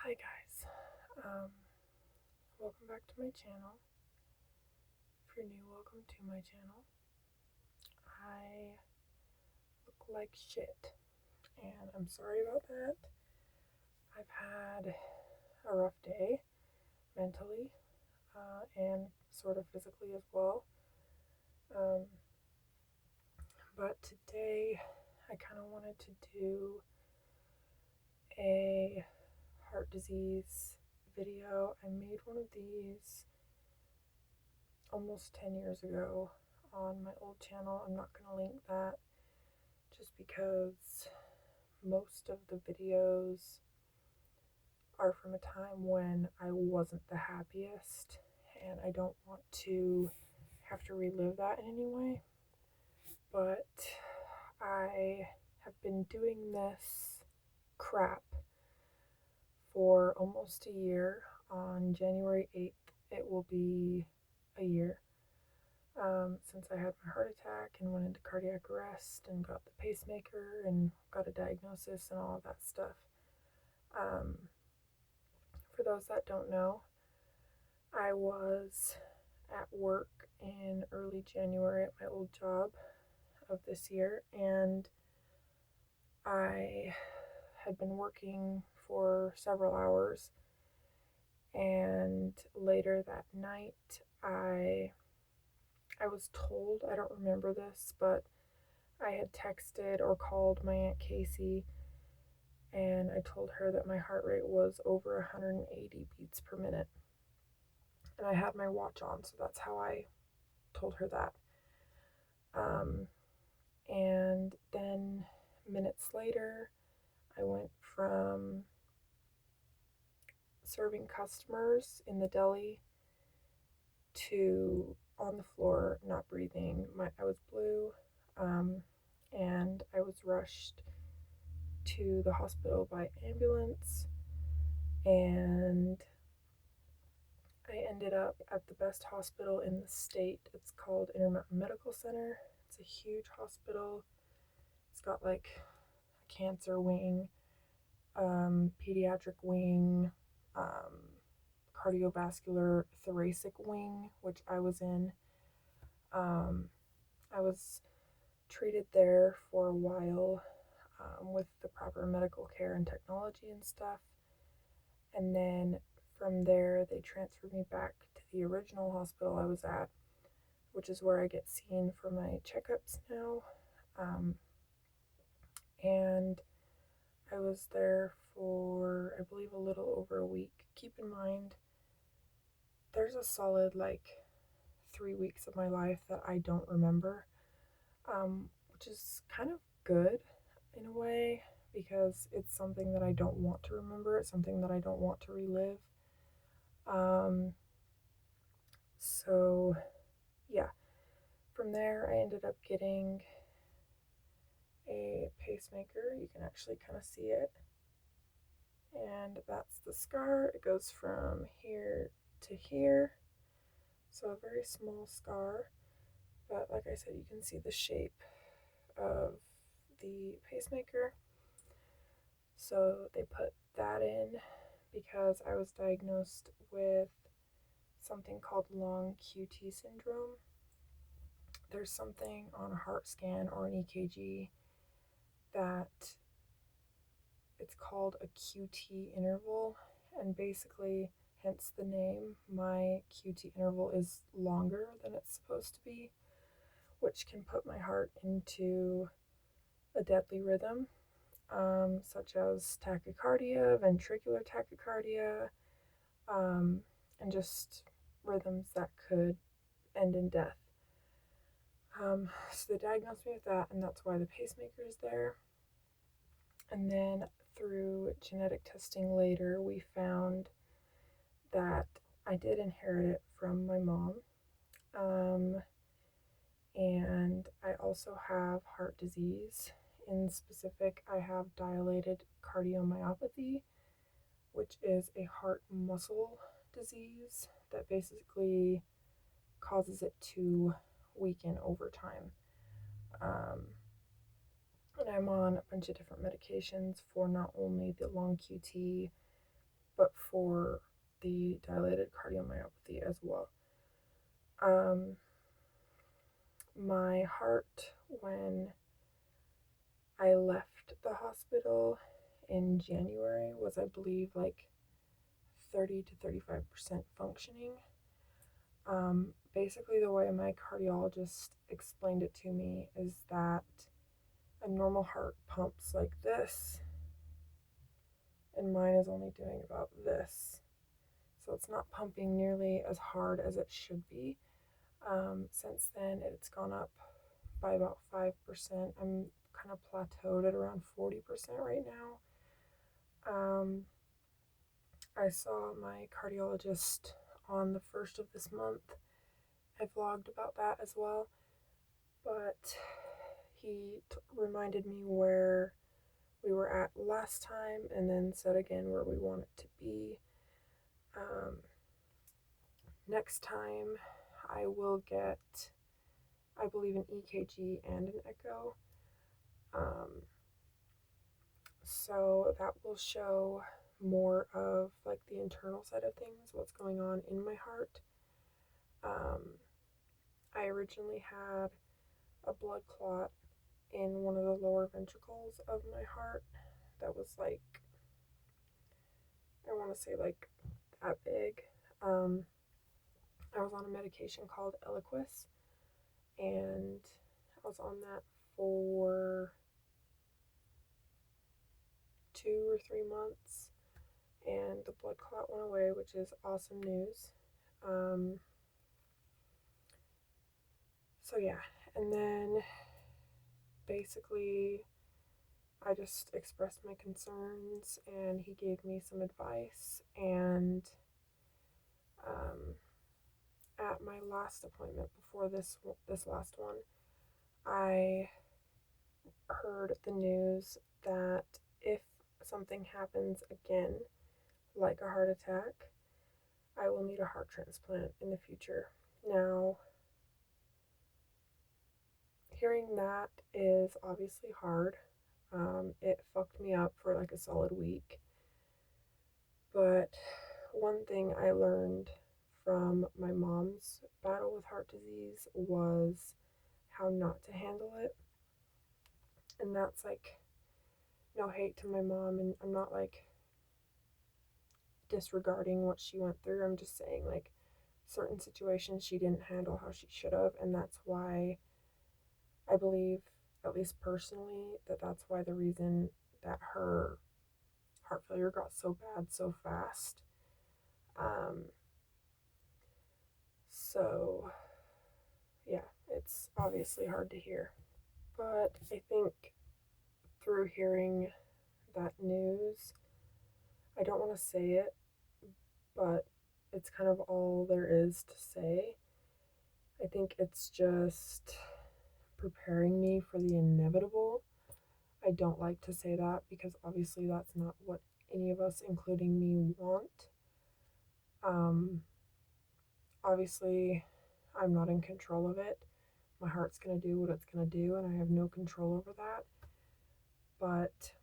Hi guys, um, welcome back to my channel. If you're new, welcome to my channel. I look like shit, and I'm sorry about that. I've had a rough day mentally, and sort of physically as well. Um, but today I kind of wanted to do a heart disease video. I made one of these almost 10 years ago on my old channel. I'm not going to link that just because most of the videos are from a time when I wasn't the happiest, and I don't want to have to relive that in any way. But I have been doing this crap for almost a year. On January 8th, it will be a year since I had my heart attack and went into cardiac arrest and got the pacemaker and got a diagnosis and all of that stuff. Um, for those that don't know, I was at work in early January at my old job of this year, and I had been working for several hours, and later that night I was told, I don't remember this, but I had texted or called my Aunt Casey, and I told her that my heart rate was over 180 beats per minute. And I had my watch on, so that's how I told her that. And then minutes later, I went from serving customers in the deli to on the floor, not breathing. I was blue, and I was rushed to the hospital by ambulance, and I ended up at the best hospital in the state. It's called Intermountain Medical Center. It's a huge hospital. It's got like a cancer wing, pediatric wing, cardiovascular thoracic wing, which I was in. I was treated there for a while with the proper medical care and technology and stuff. And then from there, they transferred me back to the original hospital I was at, which is where I get seen for my checkups now. And I was there for, I believe, a little over a week. Keep in mind, there's a solid 3 weeks of my life that I don't remember, which is kind of good in a way because it's something that I don't want to remember. It's something that I don't want to relive. Um, so, yeah, from there, I ended up getting a pacemaker. You can actually kind of see it. And that's the scar. It goes from here to here. So a very small scar. But like I said, you can see the shape of the pacemaker. So they put that in because I was diagnosed with something called long QT syndrome. There's something on a heart scan or an EKG that it's called a QT interval, and basically, hence the name, my QT interval is longer than it's supposed to be, which can put my heart into a deadly rhythm, such as tachycardia, ventricular tachycardia, and just rhythms that could end in death. So they diagnosed me with that, and that's why the pacemaker is there. And then through genetic testing later, we found that I did inherit it from my mom. And I also have heart disease. In specific, I have dilated cardiomyopathy, which is a heart muscle disease that basically causes it to weaken over time. And I'm on a bunch of different medications for not only the long QT, but for the dilated cardiomyopathy as well. My heart, when I left the hospital in January, was, I believe, like 30 to 35% functioning. Basically, the way my cardiologist explained it to me is that a normal heart pumps like this, and mine is only doing about this. So it's not pumping nearly as hard as it should be. Since then, it's gone up by about 5%. I'm kind of plateaued at around 40% right now. I saw my cardiologist on the 1st of this month. I vlogged about that as well, but he reminded me where we were at last time and then said again where we want it to be. Next time I will get, I believe, an EKG and an echo. So that will show more of like the internal side of things, what's going on in my heart. I originally had a blood clot in one of the lower ventricles of my heart that was like, I want to say like that big. I was on a medication called Eliquis, and I was on that for 2 or 3 months, and the blood clot went away, which is awesome news. So yeah, and then basically I just expressed my concerns, and he gave me some advice. And at my last appointment before this last one, I heard the news that if something happens again, like a heart attack, I will need a heart transplant in the future. Now, hearing that is obviously hard. It fucked me up for like a solid week. But one thing I learned from my mom's battle with heart disease was how not to handle it. And that's like no hate to my mom, and I'm not like disregarding what she went through. I'm just saying like certain situations she didn't handle how she should have, and that's why I believe, at least personally, that that's why the reason that her heart failure got so bad so fast. So yeah, it's obviously hard to hear, but I think through hearing that news, I don't want to say it, but it's kind of all there is to say. I think it's just preparing me for the inevitable. I don't like to say that because obviously that's not what any of us, including me, want. Obviously, I'm not in control of it. My heart's going to do what it's going to do, and I have no control over that. But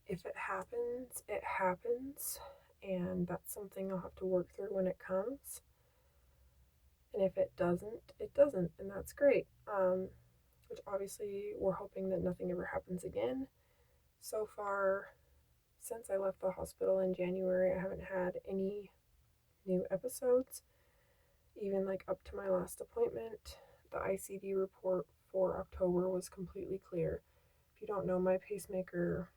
if it happens, it happens, and that's something I'll have to work through when it comes. And if it doesn't, it doesn't, and that's great. Which obviously we're hoping that nothing ever happens again. So far, since I left the hospital in January, I haven't had any new episodes. Even like up to my last appointment, the ICD report for October was completely clear. If you don't know, my pacemaker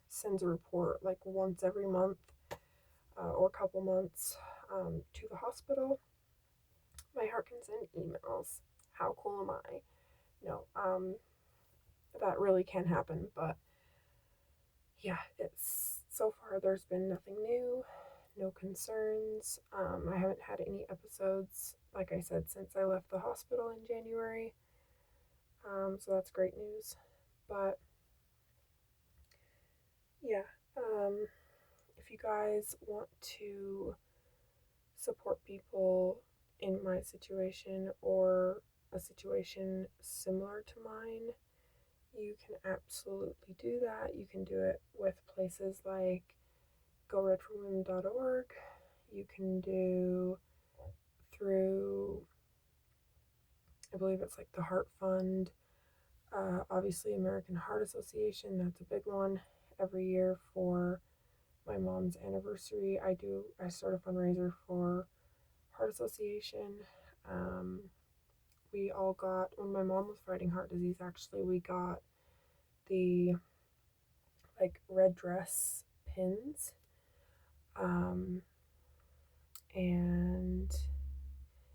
sends a report like once every month or a couple months to the hospital. My heart can send emails. How cool am I? No, that really can happen, but yeah, it's so far there's been nothing new, no concerns. I haven't had any episodes, like I said, since I left the hospital in January. So that's great news. But yeah, if you guys want to support people in my situation or a situation similar to mine, you can absolutely do that. You can do it with places like goredforwomen.org. You can do through, I believe it's like the Heart Fund. Obviously, American Heart Association, that's a big one. Every year for my mom's anniversary, I start a fundraiser for Heart Association. We all got, when my mom was fighting heart disease, actually, we got the like red dress pins. And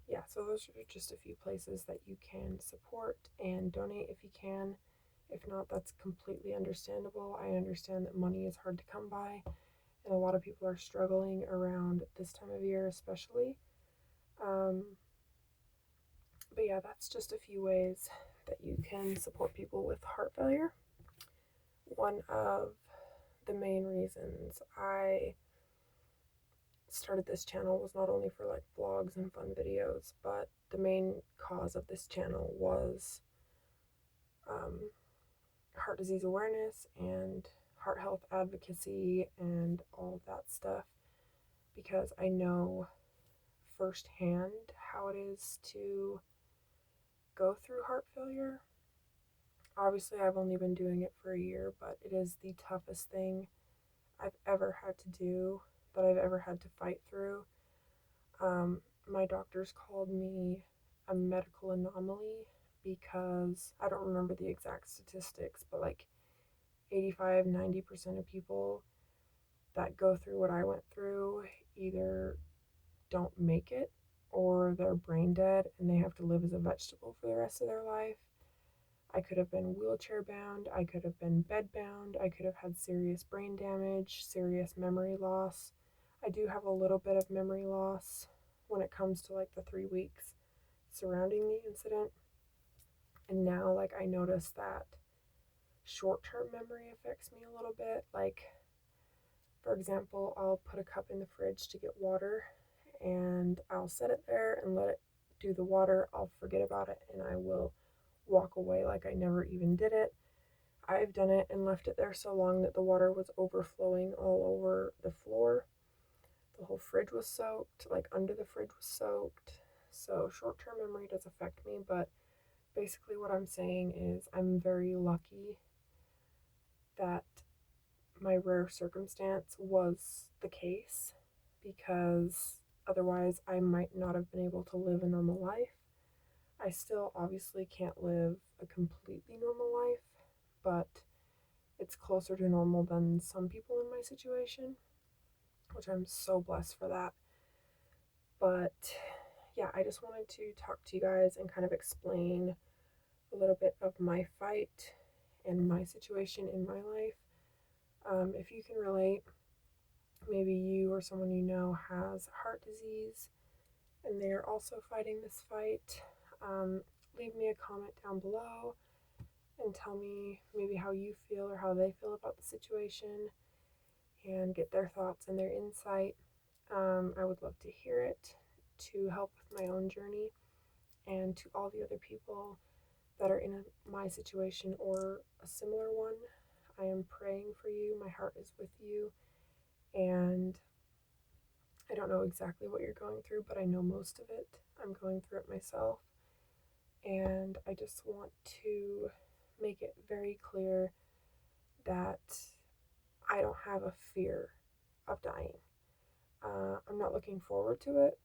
yeah, so those are just a few places that you can support and donate if you can. If not, that's completely understandable. I understand that money is hard to come by, and a lot of people are struggling around this time of year, especially. But yeah, that's just a few ways that you can support people with heart failure. One of the main reasons I started this channel was not only for like vlogs and fun videos, but the main cause of this channel was heart disease awareness and heart health advocacy and all of that stuff, because I know firsthand how it is to go through heart failure. Obviously, I've only been doing it for a year, but it is the toughest thing I've ever had to do, that I've ever had to fight through. My doctors called me a medical anomaly because I don't remember the exact statistics, but like 85-90% of people that go through what I went through either don't make it or they're brain dead and they have to live as a vegetable for the rest of their life. I could have been wheelchair bound, I could have been bed bound, I could have had serious brain damage, serious memory loss. I do have a little bit of memory loss when it comes to like the 3 weeks surrounding the incident. And now, like, I notice that short term memory affects me a little bit. Like, for example, I'll put a cup in the fridge to get water and I'll set it there and let it do the water. I'll forget about it and I will walk away like I never even did it. I've done it and left it there so long that the water was overflowing all over the floor. The whole fridge was soaked, like under the fridge was soaked. So short term memory does affect me, but basically what I'm saying is I'm very lucky that my rare circumstance was the case, because otherwise I might not have been able to live a normal life. I still obviously can't live a completely normal life, but it's closer to normal than some people in my situation, which I'm so blessed for that. But yeah, I just wanted to talk to you guys and kind of explain a little bit of my fight and my situation in my life. If you can relate, maybe you or someone you know has heart disease and they're also fighting this fight. Leave me a comment down below and tell me maybe how you feel or how they feel about the situation and get their thoughts and their insight. I would love to hear it to help with my own journey, and to all the other people that are in my situation or a similar one. I am praying for you. My heart is with you. And I don't know exactly what you're going through, but I know most of it. I'm going through it myself. And I just want to make it very clear that I don't have a fear of dying. I'm not looking forward to it,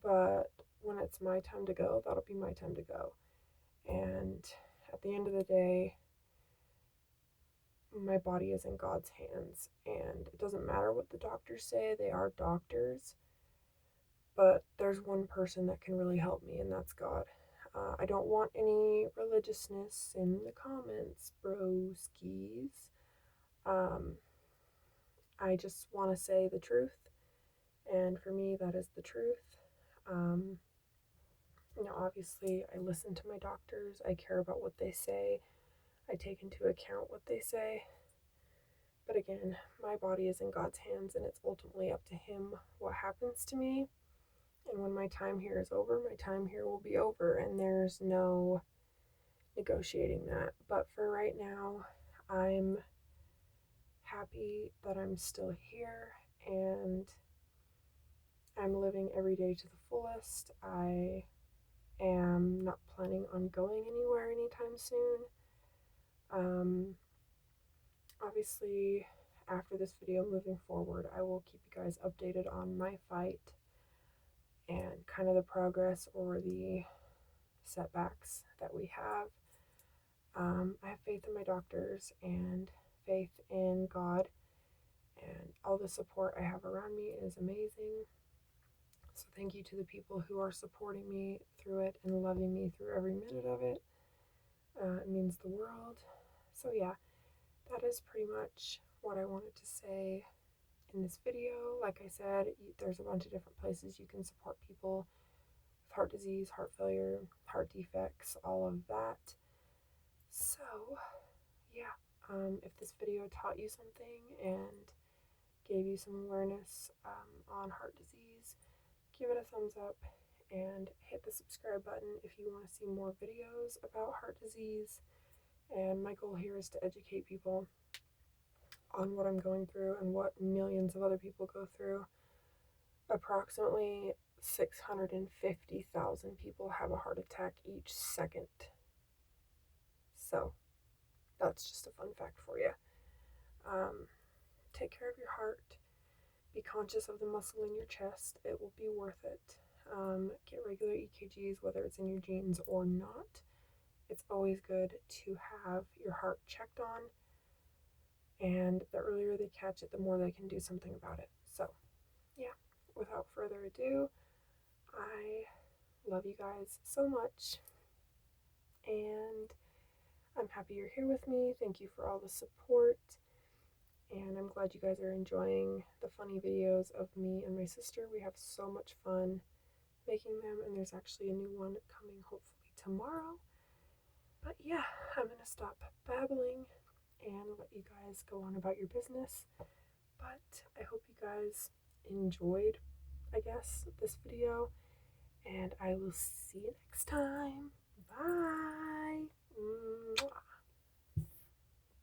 but when it's my time to go, that'll be my time to go. And at the end of the day, my body is in God's hands, and it doesn't matter what the doctors say. They are doctors, but there's one person that can really help me, and that's God. I don't want any religiousness in the comments, broskies. I just want to say the truth, and for me, that is the truth. Obviously, I listen to my doctors, I care about what they say, I take into account what they say. But again, my body is in God's hands, and it's ultimately up to Him what happens to me. And when my time here is over, my time here will be over, and there's no negotiating that. But for right now, I'm happy that I'm still here and I'm living every day to the fullest. I am not planning on going anywhere anytime soon. Obviously, after this video moving forward, I will keep you guys updated on my fight and kind of the progress or the setbacks that we have. I have faith in my doctors and faith in God, and all the support I have around me is amazing. So, thank you to the people who are supporting me through it and loving me through every minute of it. It means the world. So, yeah, that is pretty much what I wanted to say in this video. Like I said, there's a bunch of different places you can support people with heart disease, heart failure, heart defects, all of that. So, yeah, if this video taught you something and gave you some awareness on heart disease, give it a thumbs up and hit the subscribe button if you want to see more videos about heart disease. And my goal here is to educate people on what I'm going through and what millions of other people go through. Approximately 650,000 people have a heart attack each second. So that's just a fun fact for you. Take care of your heart. Be conscious of the muscle in your chest. It will be worth it. Get regular EKGs, whether it's in your genes or not. It's always good to have your heart checked on. And the earlier they catch it, the more they can do something about it. So, yeah, without further ado, I love you guys so much. And I'm happy you're here with me. Thank you for all the support. And I'm glad you guys are enjoying the funny videos of me and my sister. We have so much fun making them, and there's actually a new one coming hopefully tomorrow. But yeah, I'm going to stop babbling and let you guys go on about your business. But I hope you guys enjoyed, I guess, this video, and I will see you next time. Bye. Mwah.